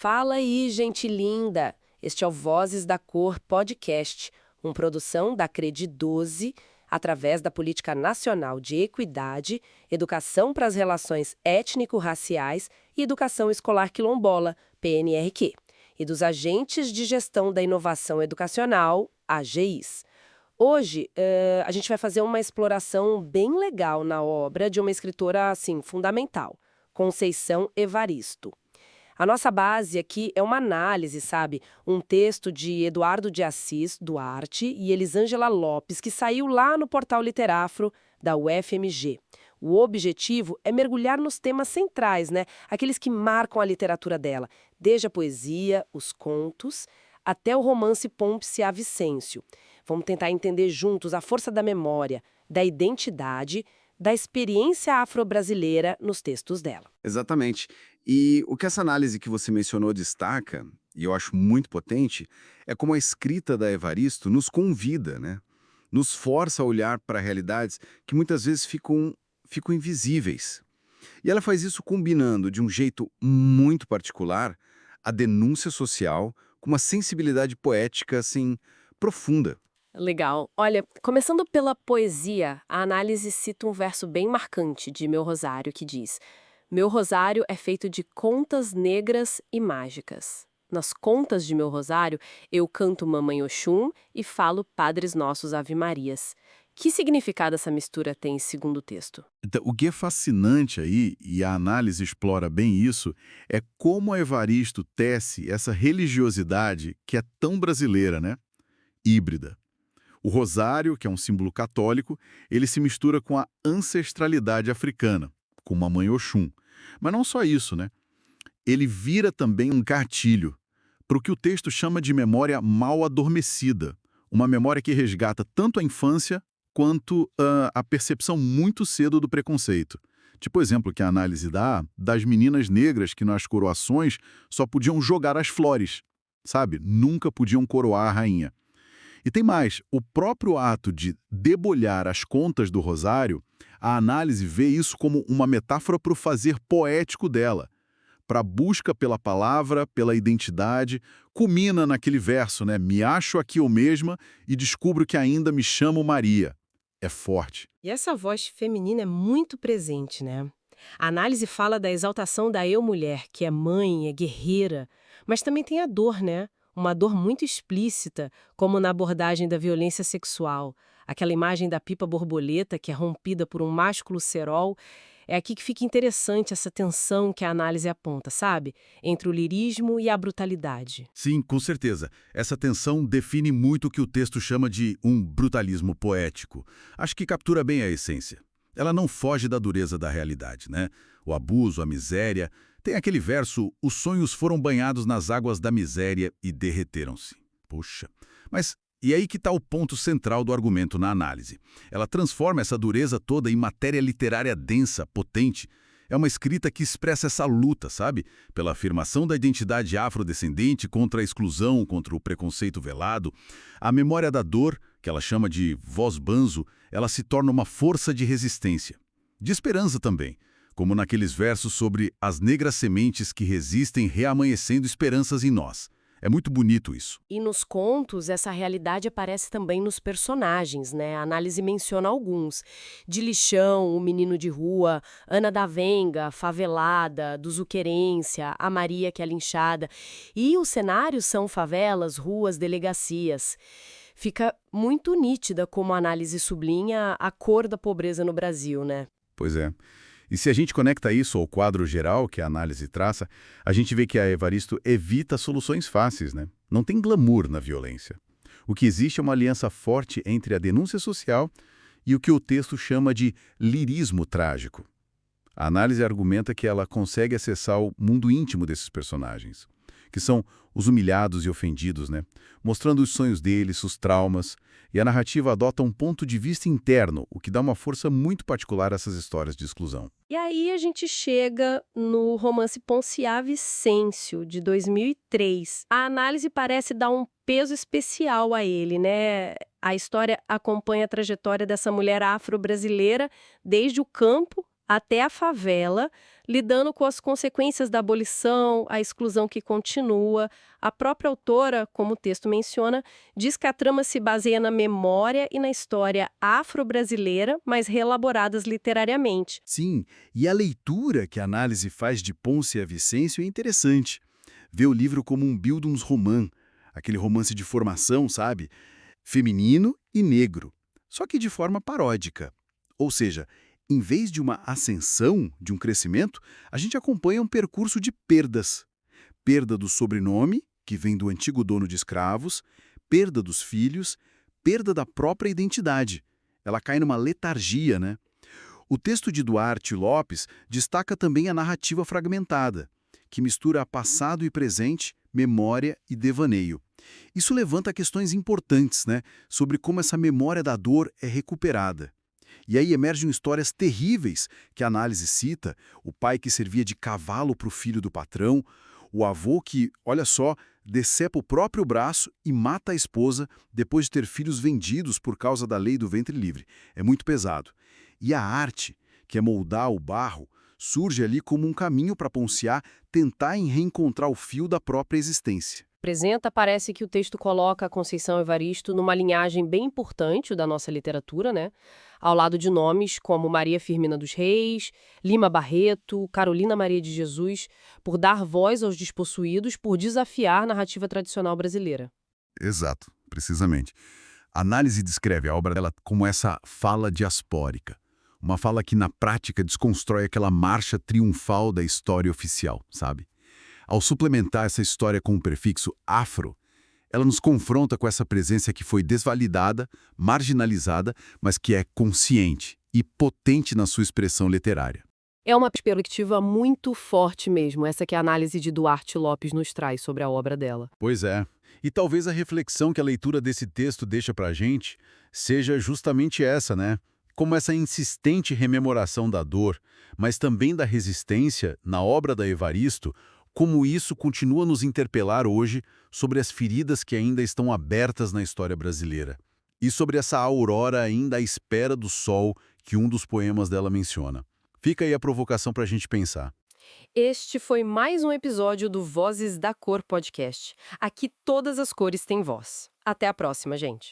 Fala aí, gente linda! Este é o Vozes da Cor Podcast, uma produção da Crede 12, através da Política Nacional de Equidade, Educação para as Relações Étnico-Raciais e Educação Escolar Quilombola, PNRQ, e dos Agentes de Gestão da Inovação Educacional, AGIs. Hoje, a gente vai fazer uma exploração bem legal na obra de uma escritora, assim, fundamental, Conceição Evaristo. A nossa base aqui é uma análise, sabe? Um texto de Eduardo de Assis Duarte e Elisângela Lopes, que saiu lá no portal Literafro da UFMG. O objetivo é mergulhar nos temas centrais, né? Aqueles que marcam a literatura dela, desde a poesia, os contos, até o romance Pompse a Vicêncio. Vamos tentar entender juntos a força da memória, da identidade, da experiência afro-brasileira nos textos dela. Exatamente. E o que essa análise que você mencionou destaca, e eu acho muito potente, é como a escrita da Evaristo nos convida, né? Nos força a olhar para realidades que muitas vezes ficam invisíveis. E ela faz isso combinando de um jeito muito particular a denúncia social com uma sensibilidade poética, assim, profunda. Legal. Olha, começando pela poesia, a análise cita um verso bem marcante de Meu Rosário que diz: Meu rosário é feito de contas negras e mágicas. Nas contas de meu rosário, eu canto Mamãe Oxum e falo Padres Nossos Ave Marias. Que significado essa mistura tem, segundo o texto? Então, o que é fascinante aí, e a análise explora bem isso, é como a Evaristo tece essa religiosidade que é tão brasileira, né? Híbrida. O rosário, que é um símbolo católico, ele se mistura com a ancestralidade africana, com Mamãe Oxum. Mas não só isso, né? Ele vira também um gatilho para o que o texto chama de memória mal adormecida, uma memória que resgata tanto a infância quanto a percepção muito cedo do preconceito. Tipo o exemplo que a análise dá das meninas negras que nas coroações só podiam jogar as flores, sabe? Nunca podiam coroar a rainha. E tem mais, o próprio ato de debulhar as contas do rosário, a análise vê isso como uma metáfora para o fazer poético dela, para a busca pela palavra, pela identidade, culmina naquele verso, né? Me acho aqui eu mesma e descubro que ainda me chamo Maria. É forte. E essa voz feminina é muito presente, né? A análise fala da exaltação da eu-mulher, que é mãe, é guerreira, mas também tem a dor, né? Uma dor muito explícita, como na abordagem da violência sexual. Aquela imagem da pipa borboleta que é rompida por um másculo cerol. É aqui que fica interessante essa tensão que a análise aponta, sabe? Entre o lirismo e a brutalidade. Sim, com certeza. Essa tensão define muito o que o texto chama de um brutalismo poético. Acho que captura bem a essência. Ela não foge da dureza da realidade, né? O abuso, a miséria. Tem aquele verso, os sonhos foram banhados nas águas da miséria e derreteram-se. Puxa. Mas e aí que está o ponto central do argumento na análise. Ela transforma essa dureza toda em matéria literária densa, potente. É uma escrita que expressa essa luta, sabe? Pela afirmação da identidade afrodescendente contra a exclusão, contra o preconceito velado. A memória da dor, que ela chama de voz banzo, ela se torna uma força de resistência. De esperança também, como naqueles versos sobre as negras sementes que resistem reamanhecendo esperanças em nós. É muito bonito isso. E nos contos, essa realidade aparece também nos personagens, né? A análise menciona alguns. De Lixão, o menino de rua, Ana da Venga, favelada, do Zuquerência, a Maria que é linchada. E os cenários são favelas, ruas, delegacias. Fica muito nítida como a análise sublinha a cor da pobreza no Brasil, né? Pois é. E se a gente conecta isso ao quadro geral que a análise traça, a gente vê que a Evaristo evita soluções fáceis, né? Não tem glamour na violência. O que existe é uma aliança forte entre a denúncia social e o que o texto chama de lirismo trágico. A análise argumenta que ela consegue acessar o mundo íntimo desses personagens, que são os humilhados e ofendidos, né? Mostrando os sonhos deles, os traumas, e a narrativa adota um ponto de vista interno, o que dá uma força muito particular a essas histórias de exclusão. E aí a gente chega no romance Pompse a Vicêncio, de 2003. A análise parece dar um peso especial a ele, né? A história acompanha a trajetória dessa mulher afro-brasileira desde o campo até a favela, lidando com as consequências da abolição, a exclusão que continua. A própria autora, como o texto menciona, diz que a trama se baseia na memória e na história afro-brasileira, mas reelaboradas literariamente. Sim, e a leitura que a análise faz de Ponce a Vicêncio é interessante. Vê o livro como um Bildungsroman, aquele romance de formação, sabe? Feminino e negro, só que de forma paródica. Ou seja, em vez de uma ascensão, de um crescimento, a gente acompanha um percurso de perdas. Perda do sobrenome, que vem do antigo dono de escravos, perda dos filhos, perda da própria identidade. Ela cai numa letargia, né? O texto de Duarte Lopes destaca também a narrativa fragmentada, que mistura passado e presente, memória e devaneio. Isso levanta questões importantes, né, sobre como essa memória da dor é recuperada. E aí emergem histórias terríveis que a análise cita: o pai que servia de cavalo para o filho do patrão, o avô que, olha só, decepa o próprio braço e mata a esposa depois de ter filhos vendidos por causa da lei do ventre livre. É muito pesado. E a arte, que é moldar o barro, surge ali como um caminho para Ponciá tentar em reencontrar o fio da própria existência. Parece que o texto coloca a Conceição Evaristo numa linhagem bem importante da nossa literatura, né? Ao lado de nomes como Maria Firmina dos Reis, Lima Barreto, Carolina Maria de Jesus, por dar voz aos despossuídos, por desafiar a narrativa tradicional brasileira. Exato, precisamente. A análise descreve a obra dela como essa fala diaspórica. Uma fala que, na prática, desconstrói aquela marcha triunfal da história oficial, sabe? Ao suplementar essa história com o prefixo afro, ela nos confronta com essa presença que foi desvalidada, marginalizada, mas que é consciente e potente na sua expressão literária. É uma perspectiva muito forte mesmo, essa que a análise de Duarte Lopes nos traz sobre a obra dela. Pois é. E talvez a reflexão que a leitura desse texto deixa pra gente seja justamente essa, né? Como essa insistente rememoração da dor, mas também da resistência na obra da Evaristo, como isso continua a nos interpelar hoje sobre as feridas que ainda estão abertas na história brasileira. E sobre essa aurora ainda à espera do sol que um dos poemas dela menciona. Fica aí a provocação para a gente pensar. Este foi mais um episódio do Vozes da Cor podcast. Aqui todas as cores têm voz. Até a próxima, gente.